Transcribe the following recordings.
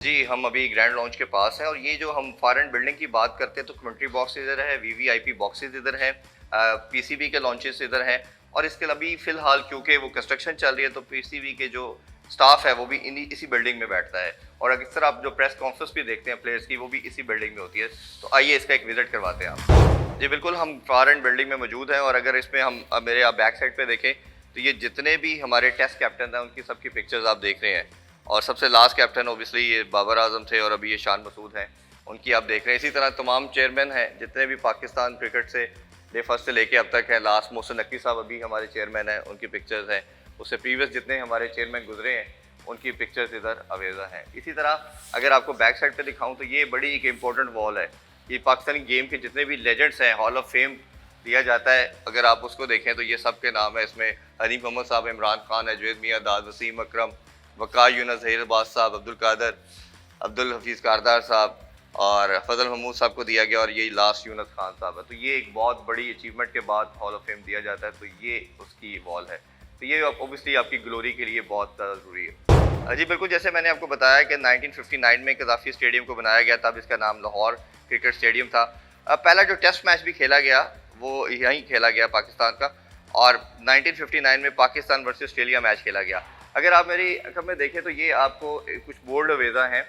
जी, हम अभी grand launch के पास हैं और ये जो हम फार एंड बिल्डिंग की बात करते हैं तो कमेंट्री बॉक्स इधर है, वीवीआईपी बॉक्सेस इधर हैं, पीसीबी के लॉन्चेस इधर हैं और इसके अभी फ़िलहाल क्योंकि वो कंस्ट्रक्शन चल रही है तो पीसीबी के जो स्टाफ है वो भी इसी बिल्डिंग में बैठता है और अक्सर आप जो प्रेस कॉन्फ्रेंस भी देखते हैं प्लेयर्स की वो भी इसी बिल्डिंग में होती है। तो आइए इसका एक विज़िट करवाते हैं आप। जी बिल्कुल, हम फार एंड बिल्डिंग में मौजूद हैं और अगर इसमें हम मेरे आप बैक साइड पे देखें तो ये जितने भी हमारे टेस्ट कैप्टन हैं उनकी सबकी पिक्चर्स आप देख रहे हैं और सबसे लास्ट कैप्टन ओबियसली ये बाबर आजम थे और अभी ये शान मसूद हैं, उनकी आप देख रहे हैं। इसी तरह तमाम चेयरमैन हैं जितने भी पाकिस्तान क्रिकेट से डे फर्स्ट से लेके अब तक हैं। लास्ट मोहसिन नकवी साहब अभी हमारे चेयरमैन हैं, उनकी पिक्चर्स हैं। उससे प्रीवियस जितने हमारे चेयरमैन गुजरे हैं उनकी पिक्चर्स इधर अवेलेबल हैं। इसी तरह अगर आपको बैक साइड पर दिखाऊँ तो ये बड़ी एक इम्पोर्टेंट वॉल है। ये पाकिस्तानी गेम के जितने भी लेजेंड्स हैं, हॉल ऑफ फेम दिया जाता है, अगर आप उसको देखें तो ये सब के नाम है। इसमें हनीफ मोहम्मद साहब, इमरान खान, अजवेद मियाँ, दाद वसीम अकरम, वक़ार यूनुस, ज़हीर अब्बास साहब, अब्दुल कादर, अब्दुल हफीज़ कारदार साहब और फजल महमूद साहब को दिया गया और ये लास्ट यूनुस खान साहब है। तो ये एक बहुत बड़ी अचीवमेंट के बाद हॉल ऑफ फेम दिया जाता है, तो ये उसकी वॉल है। तो ये ओबियसली आपकी ग्लोरी के लिए बहुत ज़्यादा ज़रूरी है। जी बिल्कुल, जैसे मैंने आपको बताया कि 1959 में कज़ाफ़ी स्टेडियम को बनाया गया, तब इसका नाम लाहौर क्रिकेट स्टेडियम था। पहला जो टेस्ट मैच भी खेला गया वो यहीं खेला गया पाकिस्तान का और 1959 में पाकिस्तान वर्सेस ऑस्ट्रेलिया मैच खेला गया। अगर आप मेरी अखब में देखें तो ये आपको कुछ बोर्ड अवेजा हैं।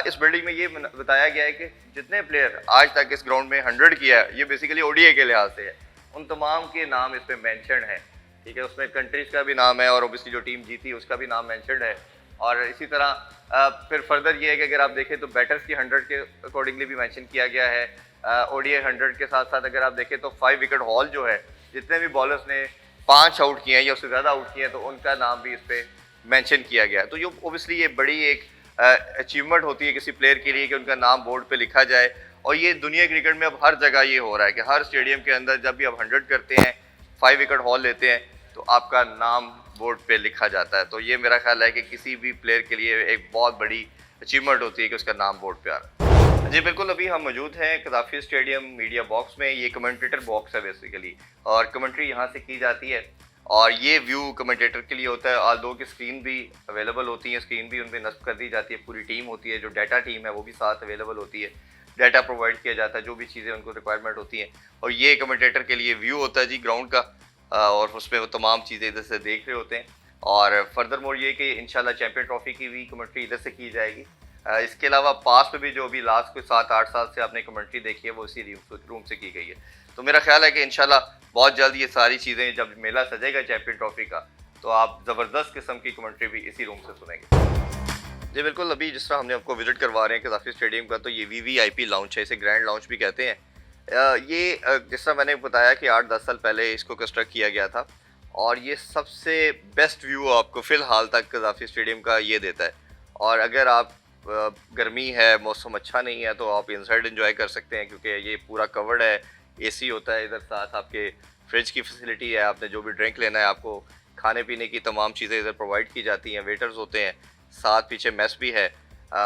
इस बिल्डिंग में ये बताया गया है कि जितने प्लेयर आज तक इस ग्राउंड में 100 किया है, ये बेसिकली ओडीआई के लिहाज से है, उन तमाम के नाम इस पर मैंशन है। ठीक है, उसमें कंट्रीज़ का भी नाम है और ओबियसली जो टीम जीती उसका भी नाम मैंशन है। और इसी तरह फिर फर्दर ये है कि अगर आप देखें तो बैटर्स की 100 के अकॉर्डिंगली भी मैंशन किया गया है। ओडीआई 100 के साथ साथ अगर आप देखें तो 5 विकेट हॉल जो है, जितने भी बॉलर्स ने 5 आउट किए हैं या उससे ज़्यादा आउट किए हैं तो उनका नाम भी इस पर मेंशन किया गया है। तो ये ओबियसली ये बड़ी एक अचीवमेंट होती है किसी प्लेयर के लिए कि उनका नाम बोर्ड पे लिखा जाए और ये दुनिया क्रिकेट में अब हर जगह ये हो रहा है कि हर स्टेडियम के अंदर जब भी आप 100 करते हैं, 5 विकेट हॉल लेते हैं तो आपका नाम बोर्ड पे लिखा जाता है। तो ये मेरा ख्याल है कि किसी भी प्लेयर के लिए एक बहुत बड़ी अचीवमेंट होती है कि उसका नाम बोर्ड पे आ रहा है। जी बिल्कुल, अभी हम मौजूद हैं कज़ाफ़ी स्टेडियम मीडिया बॉक्स में। ये कमेंटेटर बॉक्स है बेसिकली और कमेंट्री यहाँ से की जाती है और ये व्यू कमेंटेटर के लिए होता है। आल दो की स्क्रीन भी अवेलेबल होती है, स्क्रीन भी उन पर नस्ब कर दी जाती है, पूरी टीम होती है, जो डाटा टीम है वो भी साथ अवेलेबल होती है, डाटा प्रोवाइड किया जाता है, जो भी चीज़ें उनको रिक्वायरमेंट होती हैं। और ये कमेंटेटर के लिए व्यू होता है जी ग्राउंड का और उसमें वो तमाम चीज़ें इधर से देख रहे होते हैं। और फर्दर मोर ये कि इंशाल्लाह चैम्पियन ट्रॉफी की भी कमेंट्री इधर से की जाएगी। इसके अलावा पास में भी जो अभी लास्ट कोई 7-8 साल से आपने कमेंट्री देखी है वो इसी रूम से की गई है। तो मेरा ख्याल है कि इंशाल्लाह बहुत जल्द ये सारी चीज़ें जब मेला सजेगा चैम्पियन ट्रॉफी का तो आप ज़बरदस्त किस्म की कमेंट्री भी इसी रूम से सुनेंगे। जी बिल्कुल, अभी जिस तरह हमने आपको विजिट करवा रहे हैं कज़ाफ़ी स्टेडियम का, तो ये वीवीआईपी लाउंज है, इसे ग्रैंड लाउंज भी कहते हैं। ये जिस तरह मैंने बताया कि 8-10 साल पहले इसको कंस्ट्रक्ट किया गया था और ये सबसे बेस्ट व्यू आपको फ़िलहाल तक कज़ाफ़ी स्टेडियम का ये देता है। और अगर आप गर्मी है, मौसम अच्छा नहीं है तो आप इनसाइड एंजॉय कर सकते हैं क्योंकि ये पूरा कवर्ड है, एसी होता है इधर, साथ आपके फ्रिज की फैसिलिटी है, आपने जो भी ड्रिंक लेना है आपको खाने पीने की तमाम चीज़ें इधर प्रोवाइड की जाती हैं, वेटर्स होते हैं, साथ पीछे मेस भी है।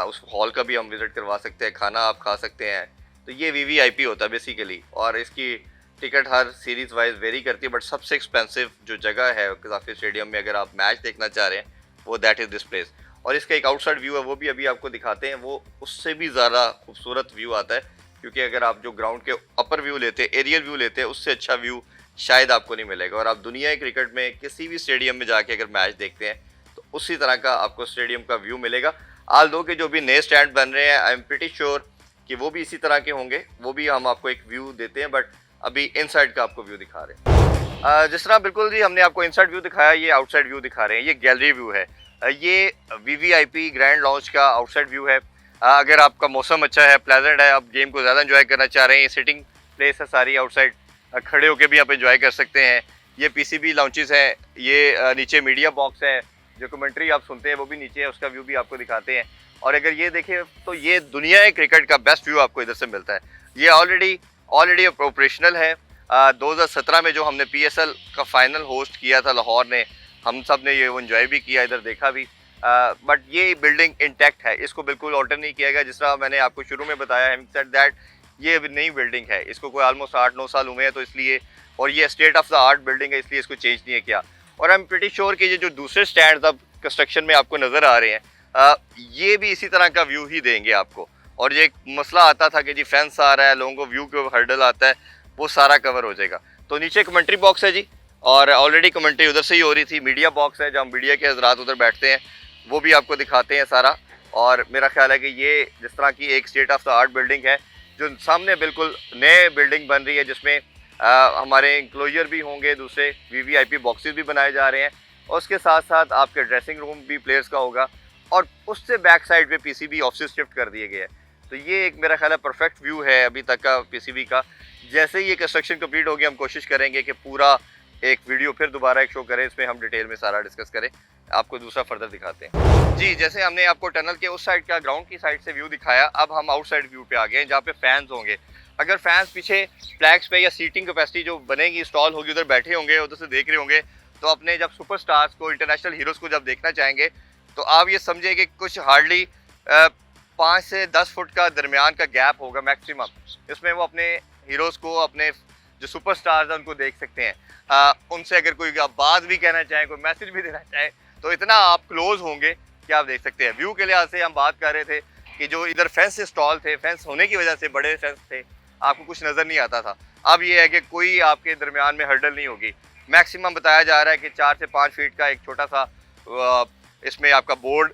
उस हॉल का भी हम विज़िट करवा सकते हैं, खाना आप खा सकते हैं। तो ये वीवीआईपी होता है बेसिकली और इसकी टिकट हर सीरीज़ वाइज वेरी करती है, बट सबसे एक्सपेंसिव जो जगह है कज़ाफ़ी स्टेडियम में अगर आप मैच देखना चाह रहे हैं वो दैट इज़ दिस प्लेस। और इसका एक आउटसाइड व्यू है वो भी अभी आपको दिखाते हैं, वो उससे भी ज़्यादा खूबसूरत व्यू आता है क्योंकि अगर आप जो ग्राउंड के अपर व्यू लेते हैं, एरियल व्यू लेते हैं, उससे अच्छा व्यू शायद आपको नहीं मिलेगा। और आप दुनिया के क्रिकेट में किसी भी स्टेडियम में जाके अगर मैच देखते हैं तो उसी तरह का आपको स्टेडियम का व्यू मिलेगा। आल दो के जो भी नए स्टैंड बन रहे हैं आई एम प्रीटी श्योर कि वो भी इसी तरह के होंगे, वो भी हम आपको एक व्यू देते हैं, बट अभी इनसाइड का आपको व्यू दिखा रहे हैं। जिस तरह बिल्कुल जी हमने आपको इनसाइड व्यू दिखाया, ये आउटसाइड व्यू दिखा रहे हैं। ये गैलरी व्यू है, ये वीवीआईपी ग्रैंड लॉन्च का आउटसाइड व्यू है। अगर आपका मौसम अच्छा है, प्लेजेंट है, आप गेम को ज़्यादा एंजॉय करना चाह रहे हैं, सिटिंग प्लेस है सारी आउटसाइड, खड़े होकर भी आप एंजॉय कर सकते हैं। ये पीसीबी लाउंचेस हैं, ये नीचे मीडिया बॉक्स है, जो कमेंट्री आप सुनते हैं वो भी नीचे है, उसका व्यू भी आपको दिखाते हैं। और अगर ये देखें तो ये दुनिया क्रिकेट का बेस्ट व्यू आपको इधर से मिलता है। ये ऑलरेडी ऑपरेशनल है। 2017 में जो हमने पीएसएल का फाइनल होस्ट किया था लाहौर ने, हम सब ने ये एंजॉय भी किया, इधर देखा भी। बट ये बिल्डिंग इंटैक्ट है, इसको बिल्कुल ऑल्टर नहीं किया गया। जिस तरह मैंने आपको शुरू में बताया दैट ये अभी नई बिल्डिंग है, इसको कोई ऑलमोस्ट 8-9 साल हुए हैं तो इसलिए, और ये state of the art building है इसलिए इसको चेंज नहीं किया। और आई एम प्रीटी श्योर कि ये जो दूसरे स्टैंड्स अब कंस्ट्रक्शन में आपको नज़र आ रहे हैं ये भी इसी तरह का व्यू ही देंगे आपको। और ये एक मसला आता था कि जी फेंस आ रहा है, लोगों को व्यू के हर्डल आता है, वो सारा कवर हो जाएगा। तो नीचे कमेंट्री बॉक्स है जी, और ऑलरेडी कमेंट्री उधर से ही हो रही थी। मीडिया बॉक्स है जहाँ मीडिया के हजरात उधर बैठते हैं, वो भी आपको दिखाते हैं सारा। और मेरा ख्याल है कि ये जिस तरह की एक state of the art building है, जो सामने बिल्कुल नए बिल्डिंग बन रही है, जिसमें हमारे इंक्लोजर भी होंगे, दूसरे VVIP बॉक्सेस भी बनाए जा रहे हैं, और उसके साथ साथ आपके ड्रेसिंग रूम भी प्लेयर्स का होगा, और उससे बैक साइड पे PCB ऑफिस शिफ्ट कर दिए गए हैं। तो ये एक मेरा ख्याल है परफेक्ट व्यू है अभी तक का PCB का। जैसे ही ये कंस्ट्रक्शन कंप्लीट होगी, हम कोशिश करेंगे कि पूरा एक वीडियो फिर दोबारा एक शो करें, इसमें हम डिटेल में सारा डिस्कस करें, आपको दूसरा फर्दर दिखाते हैं जी। जैसे हमने आपको टनल के उस साइड का ग्राउंड की साइड से व्यू दिखाया, अब हम आउटसाइड व्यू पे आ गए हैं जहाँ पे फैंस होंगे। अगर फैंस पीछे फ्लैग्स पे या सीटिंग कैपेसिटी जो बनेगी, स्टॉल होगी, उधर बैठे होंगे, उधर से देख रहे होंगे, तो अपने जब सुपरस्टार्स को, इंटरनेशनल हीरोज को जब देखना चाहेंगे, तो आप ये समझे कि कुछ हार्डली 5 से 10 फुट का दरमियान का गैप होगा मैक्सिमम, इसमें वो अपने हीरोज को, अपने जो सुपरस्टार्स हैं उनको देख सकते हैं। उनसे अगर कोई आप बात भी कहना चाहें, कोई मैसेज भी देना चाहें, तो इतना आप क्लोज होंगे कि आप देख सकते हैं। व्यू के लिहाज से हम बात कर रहे थे कि जो इधर फेंस स्टॉल थे, फेंस होने की वजह से बड़े फेंस थे, आपको कुछ नज़र नहीं आता था। अब ये है कि कोई आपके दरमियान में हर्डल नहीं होगी। मैक्सिमम बताया जा रहा है कि 4 से 5 फीट का एक छोटा सा इसमें आपका बोर्ड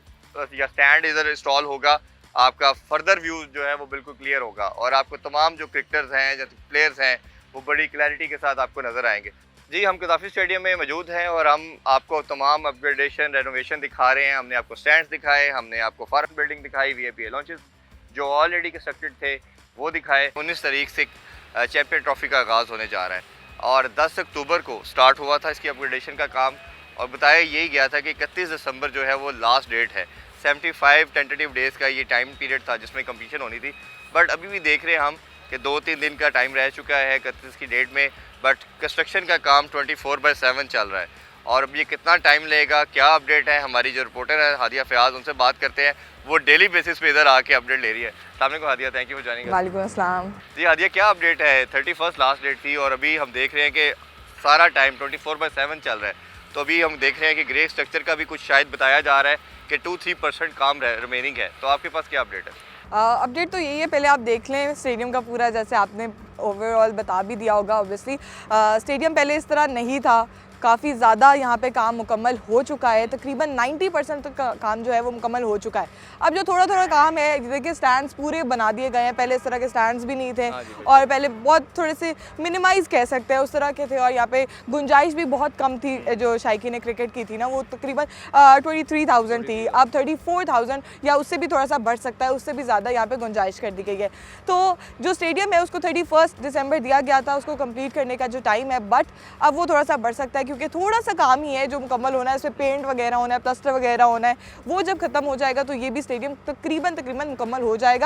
या स्टैंड इधर इंस्टॉल होगा। आपका फर्दर व्यू जो है वो बिल्कुल क्लियर होगा, और आपको तमाम जो क्रिकेटर्स हैं, जो प्लेयर्स हैं, वो बड़ी क्लैरिटी के साथ आपको नज़र आएंगे जी। हम कदाफी स्टेडियम में मौजूद हैं और हम आपको तमाम अपग्रेडेशन, रेनोवेशन दिखा रहे हैं। हमने आपको स्टैंड्स दिखाए, हमने आपको फॉरेन बिल्डिंग दिखाई, VIP लॉन्चेस जो ऑलरेडी कंस्ट्रक्टेड थे वो दिखाए। 19 तारीख से चैंपियन ट्रॉफी का आगाज़ होने जा रहा है, और 10 अक्टूबर को स्टार्ट हुआ था इसकी अपग्रेडेशन का काम, और बताया यही गया था कि 31 दिसंबर जो है वो लास्ट डेट है। 75 टेंटेटिव डेज़ का ये टाइम पीरियड था जिसमें कंप्लीशन होनी थी, बट अभी भी देख रहे हैं हम कि 2-3 दिन का टाइम रह चुका है 31 की डेट में, बट कंस्ट्रक्शन का काम 24/7 चल रहा है। और अब ये कितना टाइम लगेगा, क्या अपडेट है, हमारी जो रिपोर्टर है हादिया फयाज, उनसे बात करते हैं। वो डेली बेसिस पे इधर आके अपडेट ले रही है। अस्सलाम वालेकुम Hadiya, thank you for joining. वालेकुम अस्सलाम जी हादिया, क्या अपडेट है? 31 लास्ट डेट थी, और अभी हम देख रहे हैं कि सारा टाइम 24/7 चल रहा है। तो अभी हम देख रहे हैं कि ग्रे स्ट्रक्चर का भी कुछ शायद बताया जा रहा है कि 2-3% काम रिमेनिंग है। तो आपके पास क्या अपडेट है? अपडेट तो यही है, पहले आप देख लें स्टेडियम का पूरा, जैसे आपने ओवरऑल बता भी दिया होगा। ऑब्वियसली स्टेडियम पहले इस तरह नहीं था, काफ़ी ज़्यादा यहाँ पे काम मुकम्मल हो चुका है, तकरीबन 90% तक का काम जो है वो मुकम्मल हो चुका है। अब जो थोड़ा थोड़ा काम है, देखिए स्टैंड्स पूरे बना दिए गए हैं, पहले इस तरह के स्टैंड्स भी नहीं थे, और पहले बहुत थोड़े से मिनिमाइज़ कह सकते हैं उस तरह के थे, और यहाँ पे गुंजाइश भी बहुत कम थी। जो शायकीन क्रिकेट की थी ना, वो तकरीबन 23,000 थी, अब 34,000 या उससे भी थोड़ा सा बढ़ सकता है, उससे भी ज़्यादा यहाँ पे गुंजाइश कर दी गई है। तो जो स्टेडियम है उसको 31 दिसंबर दिया गया था उसको कंप्लीट करने का जो टाइम है, बट अब वो थोड़ा सा बढ़ सकता है, क्योंकि थोड़ा सा काम ही है जो मुकम्मल होना है, इसमें पेंट वगैरह होना है, प्लास्टर वगैरह होना है। वो जब खत्म हो जाएगा तो ये भी स्टेडियम तकरीबन मुकम्मल हो जाएगा,